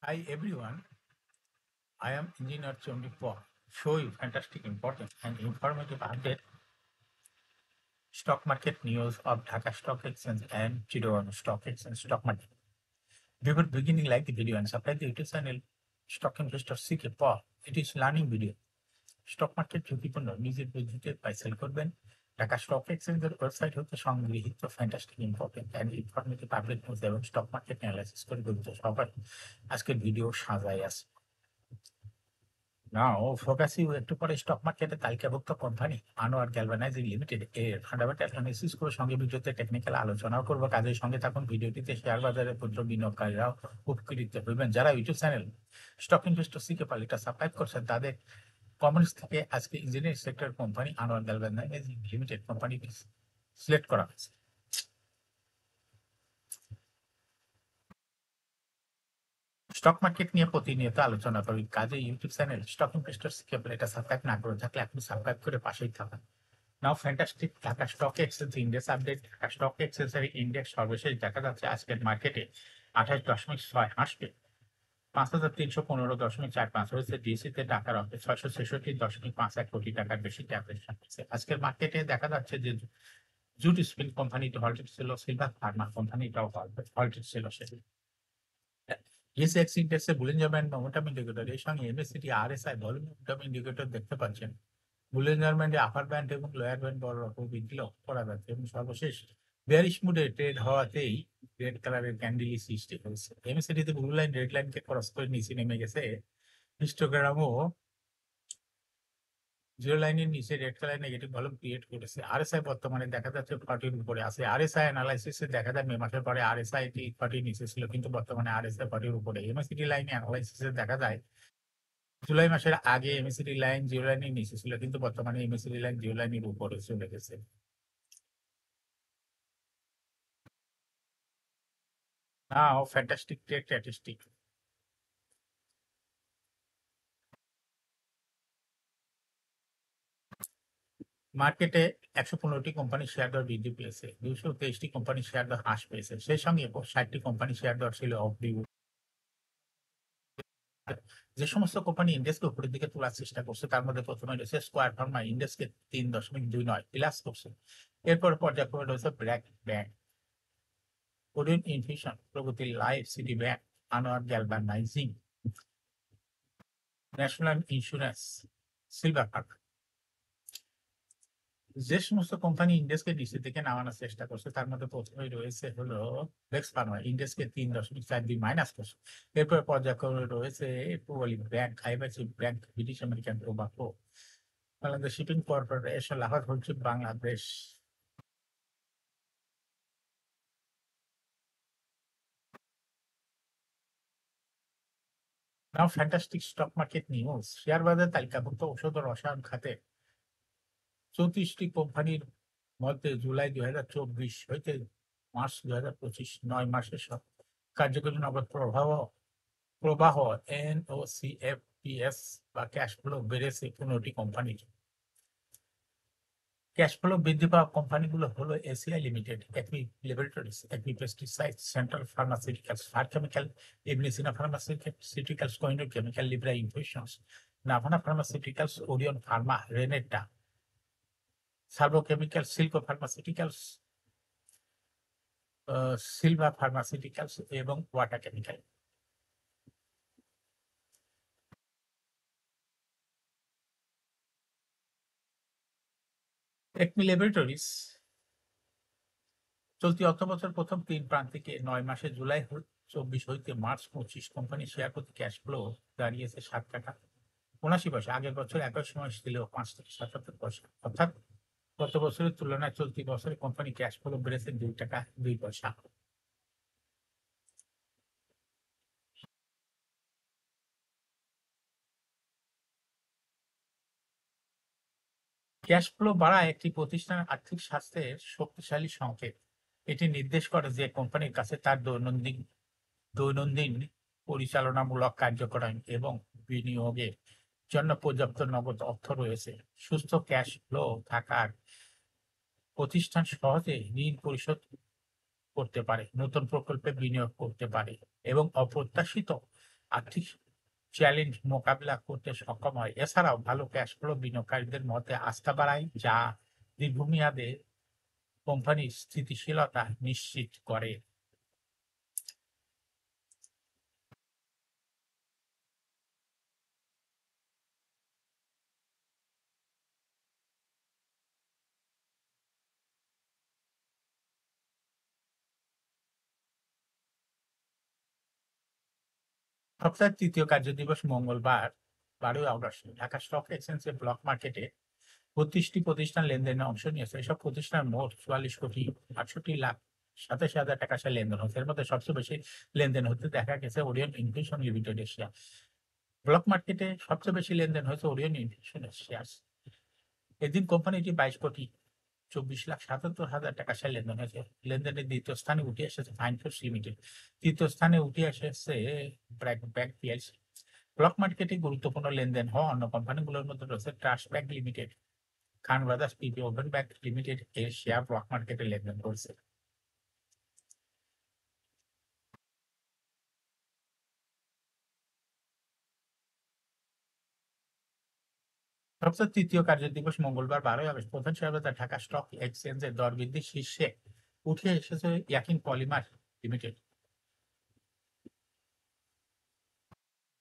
Hi everyone, I am Engineer Chondipur. Show you fantastic, important and informative update stock market news of Dhaka Stock Exchange and Chittagong Stock Exchange stock market. Before beginning, like the video and subscribe the YouTube channel Stock Investor CK Paul. It is learning video. Stock market ঝুঁকিপূর্ণ নিজের বুদ্ধিতে পাইসেল করবেন Dhaka stock এক্সচেঞ্জের website হতে সংগৃহীত fantastic important and informative update news এবং stock market analysis করে গঠিত সবার আজকের ভিডিও সাজাই আছে নাও ফোকাসিং একটু পরে স্টক মার্কেটে তালিকাভুক্ত কোম্পানি আনোয়ার গ্যালভানাইজিং লিমিটেড এর ফান্ডামেন্টাল অ্যানালিসিস করে সঙ্গে ভিডিওতে টেকনিক্যাল আলোচনাও করবো কাজের সঙ্গে থাকুন ভিডিওটিতে শেয়ার বাজারের ক্ষুদ্র বিনিয়োগকারীরাও উপকৃত হইবেন যারা YouTube channel stock investor CK Pal এটা সাবস্ক্রাইব করছেন তাদের কমেন্টস থেকে আজকে engineering sector company Anwar galvanizing limited কোম্পানিটি সিলেক্ট করা হয়েছে স্টক মার্কেট নিয়ে প্রতিনিয়ত আলোচনা করি কাজে ইউটিউব চ্যানেল স্টক ইনভেস্টর কেবল এটা সাবস্ক্রাইব না করে থাকলে আপনি সাবস্ক্রাইব করে পাশেই থাকুন now fantastic Dhaka stock exchange index update Dhaka stock এক্সচেঞ্জের ইন্ডেক্স সর্বশেষ দেখা যাচ্ছে আজকের মার্কেটে 28.6 হাসবে 5,315.45 হয়েছে ডিএসসিতে টাকার অঙ্কে 666.51 কোটি টাকার বেশি ক্যাপিটাল হয়েছে আজকের মার্কেটে দেখা যাচ্ছে যে জুট স্পিন কোম্পানিটি হল্টেড ছিল সিলভার ফার্মা কোম্পানিটাও হল্টেড ছিল সেদিন এসএক্স ইন্ডেক্সে বুলিঞ্জার ব্যান্ড মোমেন্টাম ইন্ডিকেটর এর সঙ্গে এমএসসিটি আরএসআই ভলিউম মোমেন্টাম ইন্ডিকেটর দেখতে পাচ্ছেন বুলিঞ্জার ব্যান্ডে আপার ব্যান্ড এবং লোয়ার ব্যান্ড বড় রকম বৃদ্ধি লক্ষ্য করা যাচ্ছে এবং সর্বশেষ বেয়ারিশ মুডে ট্রেড হওয়াতেই রেড কালারের ক্যান্ডেলই সৃষ্টি হয়েছে এমএসসিটিতে ব্লু লাইন রেড লাইনকে ক্রস করে নিচে নেমে গেছে হিস্টোগ্রামও জিরো লাইনের নিচে red colour negative volume create করেছে আরএসআই বর্তমানে দেখা যাচ্ছে 40 উপরে আছে আরএসআই অ্যানালাইসিসে দেখা যায় মে মাসের পরে আরএসআই টি 40 নিচে ছিল কিন্তু বর্তমানে আরএসআই 40 উপরে এমএসসিটি লাইনে অ্যানালাইসিসে দেখা যায় জুলাই মাসের আগে এমএসসিটি লাইন জিরো লাইনের নিচে ছিল কিন্তু বর্তমানে এমএসসিটি লাইন জিরো লাইনের উপরে চলে গেছে নাও ফ্যান্টাস্টিক ট্রেড স্ট্যাটিস্টিক মার্কেটে 115টি কোম্পানি শেয়ার দর বৃদ্ধি পেয়েছে 223টি কোম্পানি শেয়ার দর হ্রাস পেয়েছে সেই সঙ্গে 60টি কোম্পানি শেয়ার দর ছিল অগ্রিম যে সমস্ত কোম্পানি ইন্ডেক্সকে উপরের দিকে তোলার চেষ্টা করছে তার মধ্যে প্রথমে রয়েছে স্কোয়ার ফার্মা ইন্ডেক্সকে 3.29 প্লাস করছে এরপর পর্যায়ক্রমে রয়েছে BRAC bank Orion infusion Pragati life city bank Anwar galvanizing national insurance silver pharma যে সমস্ত কোম্পানি ইন্ডেক্সকে নিচে থেকে নামানোর চেষ্টা করছে তার মধ্যে প্রথমে রয়েছে হলো ফ্লেক্স ফার্মা ইন্ডেক্সকে 3.42 মাইনাস করছে এরপর পর্যায়ক্রমে রয়েছে Pubali bank IBIC bank British American Tobacco Bangladesh shipping corporation Lahore হচ্ছে Bangladesh now fantastic stock market news share বাজার তালিকাভুক্ত ঔষধ ও রসায়ন খাতে 34টি কোম্পানির মধ্যে জুলাই 2024 হইতে মার্চ 2025 9 মাসের কার্যকরী নগদ প্রবাহ এনওসিএফপিএস বা ক্যাশ ফ্লো বেড়েছে 15টি কোম্পানির ক্যাশ ফ্লো বৃদ্ধি পাওয়া কোম্পানিগুলো হলো ACI limited Acme laboratories Acme pesticides central pharmaceuticals far chemical Ibn Sina pharmaceuticals Kohinoor chemical Libra infusions Navana pharmaceuticals Orion pharma Renata servo chemical Silco pharmaceuticals Silva pharmaceuticals এবং ওয়াটার কেমিক্যাল অ্যাক্মি ল্যাবরেটরিজ চলতি অর্থবছর প্রথম 3 প্রান্তিকে 9 মাসে জুলাই 24 হইতে মার্চ 25 কোম্পানি শেয়ার প্রতি cash flow দাঁড়িয়েছে 7 টাকা 79 পয়সা আগের বছর একই সময় ছিল 5 থেকে 77 পয়সা অর্থাৎ গত বছরের তুলনায় চলতি বছরে কোম্পানি ক্যাশ ফ্লো বেড়েছে 2 টাকা 2 পয়সা ক্যাশ ফ্লো বাড়া একটি প্রতিষ্ঠানের আর্থিক স্বাস্থ্যের শক্তিশালী সংকেত এটি নির্দেশ করে যে কোম্পানির কাছে তার দৈনন্দিন পরিচালনামূলক কার্যক্রম এবং বিনিয়োগের জন্য পর্যাপ্ত নগদ অর্থ রয়েছে সুস্থ ক্যাশ ফ্লো থাকার প্রতিষ্ঠান সহজে ঋণ পরিশোধ করতে পারে নতুন প্রকল্পে বিনিয়োগ করতে পারে এবং অপ্রত্যাশিত আর্থিক চ্যালেঞ্জ মোকাবিলা করতে সক্ষম হয়। এছাড়াও ভালো ক্যাশ ফ্লো বিনিয়োগকারীদের মধ্যে আস্থা বাড়ায়, যা দীর্ঘমেয়াদে কোম্পানির স্থিতিশীলতা নিশ্চিত করে। সপ্তাহের তৃতীয় কার্যদিবস মঙ্গলবার 12 আগস্ট ঢাকা স্টক এক্সচেঞ্জের ব্লক মার্কেটে 32টি প্রতিষ্ঠান লেনদেনে অংশ নিয়েছে। এসব প্রতিষ্ঠান মোট 44,68,87,000 টাকা সে লেনদেন হচ্ছে। এর মধ্যে সবচেয়ে বেশি লেনদেন হতে দেখা গেছে ওরিয়ন ইনফিউশন লিমিটেডের শেয়ার। ব্লক মার্কেটে সবচেয়ে বেশি লেনদেন হয়েছে ওরিয়ন ইনফিউশনের শেয়ার। এদিন কোম্পানিটি 22,24,77,000 টাকা সে লেনদেন হয়েছে। লেনদেনের দ্বিতীয় স্থানে উঠে এসেছে ফাইনফোর্স লিমিটেড। তৃতীয় স্থানে উঠে এসেছে ব্র্যাক ব্যাংক পিএলসি। ব্লক মার্কেটে গুরুত্বপূর্ণ লেনদেন হওয়া অন্য কোম্পানিগুলোর মধ্যে রয়েছে ট্রাস্ট ব্যাংক লিমিটেড, খান ব্রাদার্স পিপি ওপেন ব্যাংক লিমিটেড এর শেয়ার ব্লক মার্কেটে লেনদেন করছে। সপ্তাহের তৃতীয় কার্যদিবস মঙ্গলবার 12 আগস্ট প্রধান শেয়ার বাজার ঢাকা স্টক এক্সচেঞ্জের দর বৃদ্ধির শীর্ষে উঠে এসেছে ইয়াকিন পলিমার লিমিটেড।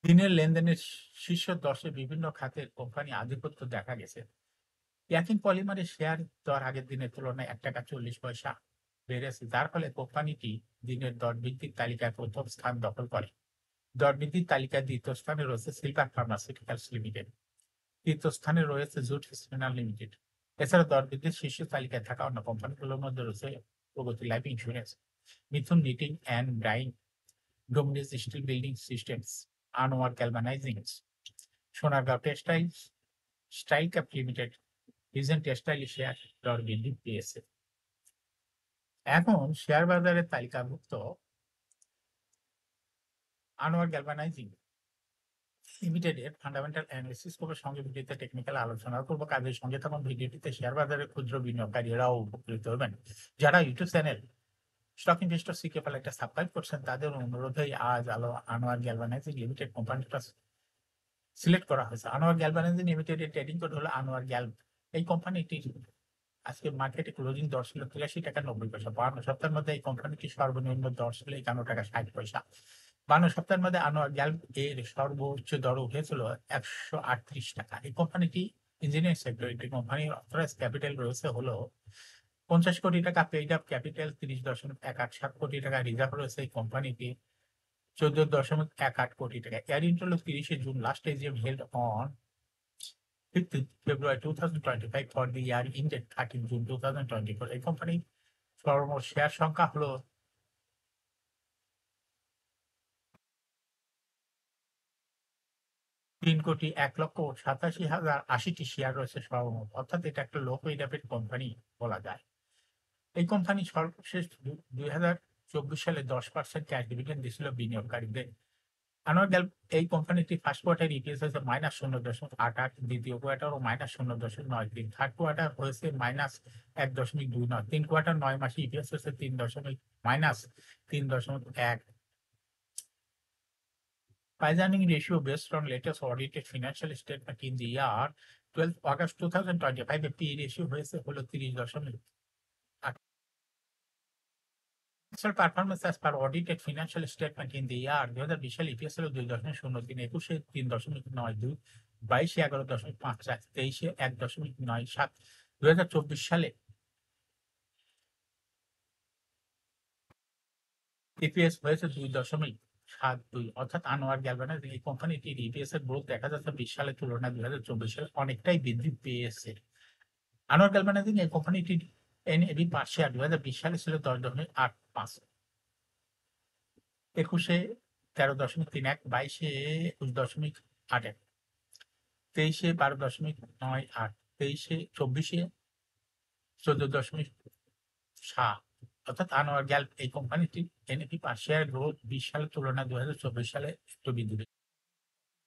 দিনের লেনদেনের শীর্ষ 10-এ বিভিন্ন খাতের কোম্পানি আধিপত্য দেখা গেছে। ইয়াকিন পলিমারের শেয়ার দর আগের দিনের তুলনায় 1 টাকা 40 পয়সা বেড়েছে, যার ফলে কোম্পানিটি দিনের দর বৃদ্ধির তালিকায় প্রথম স্থান দখল করে। দর বৃদ্ধির তালিকায় দ্বিতীয় স্থানে রয়েছে সিলভার ফার্মাসিউটিক্যালস লিমিটেড। তৃতীয় স্থানে রয়েছে জুট স্পিনার লিমিটেড। এছাড়া দর বৃদ্ধির শীর্ষ তালিকায় থাকা অন্য কোম্পানিগুলোর মধ্যে রয়েছে Pragati life insurance, Mithun knitting and dyeing, Dominage steel building systems, Anwar galvanizings, Sonargaon textiles, style cap limited, Regent textile share দর বৃদ্ধি পেয়েছে। এখন শেয়ার বাজারের তালিকাভুক্ত আনোয়ার গ্যালভানাইজিং লিমিটেডের ফান্ডামেন্টাল অ্যানালিসিস করবে, সঙ্গে ভিডিওতে টেকনিক্যাল আলোচনা করবো। কাজের সঙ্গে তখন ভিডিওটিতে শেয়ার বাজারের ক্ষুদ্র বিনিয়োগকারীরাও উপকৃত হবেন। যারা ইউটিউব চ্যানেল স্টক ইনভেস্টর সিকে ফেলে একটা সাবস্ক্রাইব করছেন, তাদের অনুরোধেই আজ আনোয়ার গ্যালভানাইজিং লিমিটেড কোম্পানিটা সিলেক্ট করা হয়েছে। আনোয়ার গ্যালভানাইজিং লিমিটেড এর ট্রেডিং কোড হলো আনোয়ার গ্যাল। এই কোম্পানিটির আজকে মার্কেটে ক্লোজিং দর ছিল 83 টাকা 90 পয়সা। 52 সপ্তাহের মধ্যে এই কোম্পানিটির সর্বনিম্ন দর ছিল 51 টাকা 60 পয়সা। 52 সপ্তাহের মধ্যে আনোয়ার গ্যাল এর সর্বোচ্চ দর উঠেছিল 138 টাকা। এই কোম্পানিটি ইঞ্জিনিয়ারিং সেক্টর। একটি কোম্পানির অথরাইজ ক্যাপিটাল রয়েছে হলো 50 কোটি টাকা, পেইড আপ ক্যাপিটাল 30.187 কোটি টাকা, রিজার্ভ রয়েছে এই কোম্পানিটি 14.18 কোটি টাকা। এর ইন্টারলো 30 June, last AGM held on 5th February 2025 for the year ended 13 June 2024. এই কোম্পানির সর্বমোট শেয়ার সংখ্যা হলো 3,01,87,080টি শেয়ার রয়েছে সর্বমোট। অর্থাৎ এটা একটা লো পেইড আপের কোম্পানি বলা যায়। এই কোম্পানি সর্বশেষ 2024 সালে 10% ক্যাশ ডিভিডেন্ড দিয়েছিল বিনিয়োগকারীদের। আনোয়ার গ্যাল এই কোম্পানিটি ফার্স্ট কোয়ার্টার ইপিএস হয়েছে -0.88, দ্বিতীয় কোয়ার্টারও -0.93, থার্ড কোয়ার্টার হয়েছে -1.29, 3 কোয়ার্টার 9 মাসে ইপিএস হয়েছে -3.1। Price earning ratio based on latest audited financial statement in the year 12 August 2025 এ পি রেশিও হয়েছে হলো 30.8। Performance as per audited financial statement in the year 2020 সালে EPS হলো 2.03, 21-এ 3.92, 22-এ 11.54, 23-এ 1.97, 2024 সালে ইপিএস হয়েছে 2.72। অর্থাৎ আনোয়ার গ্যালভানাইজিং এই কোম্পানিটির ইপিএস এর গ্রোথ দেখা যাচ্ছে 20 সালের তুলনায় 2024 সালে অনেকটাই বৃদ্ধি পেয়েছে। আনোয়ার গ্যালভানাইজিং এই কোম্পানিটির এনএভি পার শেয়ার 2020 সালে ছিল 10.85, 21-এ 13.31, 22-এ 21.81, 23-এ 12.98, 23-এ 24-এ 14.7। অর্থাৎ আনোয়ার গ্যাল এই কোম্পানিটির এনএভি পার শেয়ার গ্রোথ 20 সালের তুলনায় 2024 সালে একটু বৃদ্ধি পেয়েছে।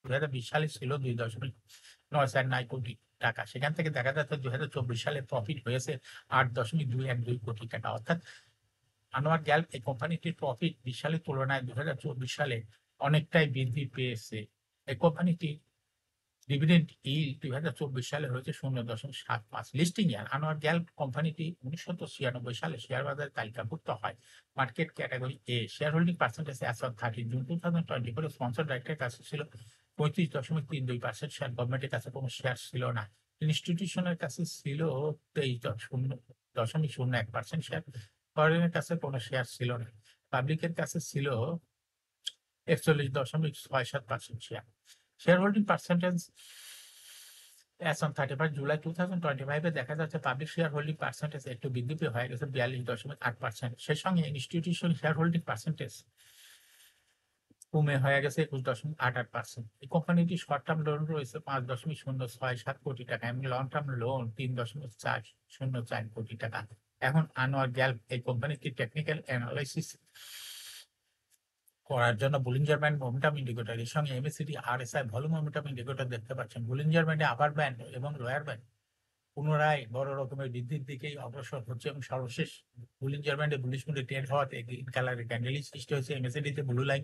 2020 সালে ছিল 2.949 কোটি টাকা। সেখান থেকে দেখা যাচ্ছে 2024 সালে প্রফিট হয়েছে 8.212 কোটি টাকা। অর্থাৎ আনোয়ার গ্যাল এই কোম্পানিটির প্রফিট 20 সালের তুলনায় 2024 সালে অনেকটাই বৃদ্ধি পেয়েছে। এই কোম্পানিটি ডিভিডেন্ড yield 2024 সালে হয়েছে 0.75। লিস্টিং ইয়ার আনোয়ার গ্যাল কোম্পানিটি 1996 সালে শেয়ার বাজারে তালিকাভুক্ত হয়। Market category A. Share holding percentage as on 30 June 2024 sponsor ডাইরেক্টরের কাছে ছিল 35.32%। শেয়ার গভর্নমেন্টের কাছে কোনো শেয়ার ছিল না। ইনস্টিটিউশনের কাছে ছিল 23.01% শেয়ার। ফরেনের কাছে কোনো শেয়ার ছিল না। পাবলিকের কাছে ছিল 41.67% share. Share holding percentage as on 31 July 2025 এ দেখা যাচ্ছে পাবলিক শেয়ার হোল্ডিং পার্সেন্টেজ একটু বৃদ্ধি পেয়ে হয়ে গেছে 42.8%। সেই সঙ্গে ইনস্টিটিউশন শেয়ার হোল্ডিং পার্সেন্টেজ কমে হয়ে গেছে 21.88%। এই কোম্পানিটি শর্ট টার্ম লোন রয়েছে 5.067 কোটি টাকা এবং লং টার্ম লোন 3.404 কোটি টাকা। এখন আনোয়ার গ্যাল এই কোম্পানিটি টেকনিক্যাল অ্যানালাইসিস করার জন্য বুলিঞ্জার ব্যান্ড মোমেন্টাম ইন্ডিকেটর এর সঙ্গে MACD RSI volume momentum indicator দেখতে পাচ্ছেন। বুলিঞ্জার ব্যান্ডে আপার ব্যান্ড এবং লোয়ার ব্যান্ড পুনরায় বড় রকমের বৃদ্ধির দিকেই অগ্রসর হচ্ছে এবং সর্বশেষ বুলিঞ্জার ব্যান্ডে বুলিশ মুডে ট্রেড হওয়াতে গ্রিন কালারের ক্যান্ডেলই সৃষ্টি হয়েছে। এমএসিডি তে ব্লু লাইন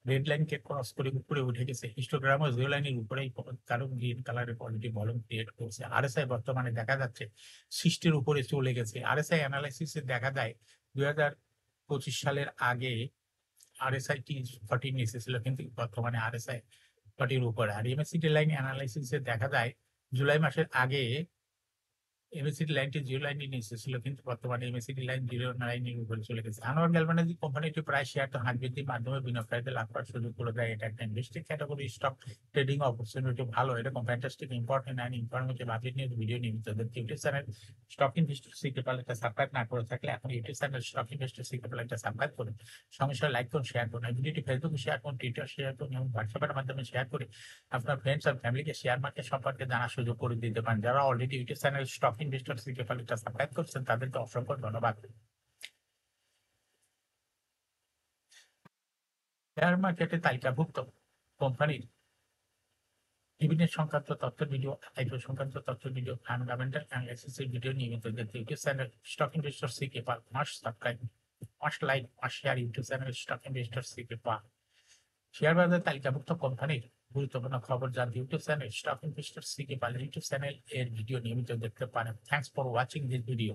রেড লাইনকে ক্রস করে উপরে উঠে গেছে। হিস্টোগ্রামও জিরো লাইনের উপরেই কারণ গ্রিন কালারের পজিটিভ ভলিউম ক্রিয়েট করছে। আরএসআই বর্তমানে দেখা যাচ্ছে 60 উপরে চলে গেছে। আরএসআই অ্যানালাইসিসে দেখা যায় 2025 সালের আগে আরএসআই টি 40 নিচে ছিল, কিন্তু বর্তমানে আরএসআই 40 উপরে। আর এমএসিডি লাইন অ্যানালাইসিসে দেখা যায় জুলাই মাসের আগে এমএসিডি লাইনটি জিরো লাইনের নিচে ছিল, কিন্তু বর্তমানে এমএসিডি লাইন জিরো লাইনের উপরে চলে গেছে। আনোয়ার গ্যালভানাইজিং কোম্পানিটি প্রায় শেয়ার তো হাত বৃদ্ধির মাধ্যমে বিনিয়োগকারীদের লাভ করার সুযোগ করে দেয়। এটা একটা investing category stock trading opportunity ভালো। এরকম fantastic important and informative update নিয়ে ভিডিও নিয়মিত দেখতে YouTube channel stock investor secret একটা সাবস্ক্রাইব না করে থাকলে এখন YouTube channel stock investor secret একটা সাবস্ক্রাইব করুন। সঙ্গে সঙ্গে লাইক করুন, শেয়ার করুন। এই ভিডিওটি ফেসবুকে শেয়ার করুন, টুইটার শেয়ার করুন এবং হোয়াটসঅ্যাপের মাধ্যমে শেয়ার করে আপনার ফ্রেন্ডস আর ফ্যামিলিকে শেয়ার মার্কেট সম্পর্কে জানার সুযোগ করে দিতে পারেন। যারা already YouTube channel stock investor secret একটা সাবস্ক্রাইব করছেন তাদেরকে অসংখ্য ধন্যবাদ। শেয়ার মার্কেটে তালিকাভুক্ত কোম্পানির ডিভিডেন্ড সংক্রান্ত তথ্যের ভিডিও, আইপিও সংক্রান্ত তথ্যের ভিডিও, ফান্ডামেন্টাল অ্যানালাইসিসের ভিডিও নিয়মিত দেখতে YouTube channel stock investor CK Pal must subscribe, must like, must share YouTube channel stock investor CK Pal. Share বাজারে তালিকাভুক্ত কোম্পানির গুরুত্বপূর্ণ খবর জানতে YouTube channel stock investor CK Pal YouTube channel এর ভিডিও নিয়মিত দেখতে পারেন। Thanks for watching this video.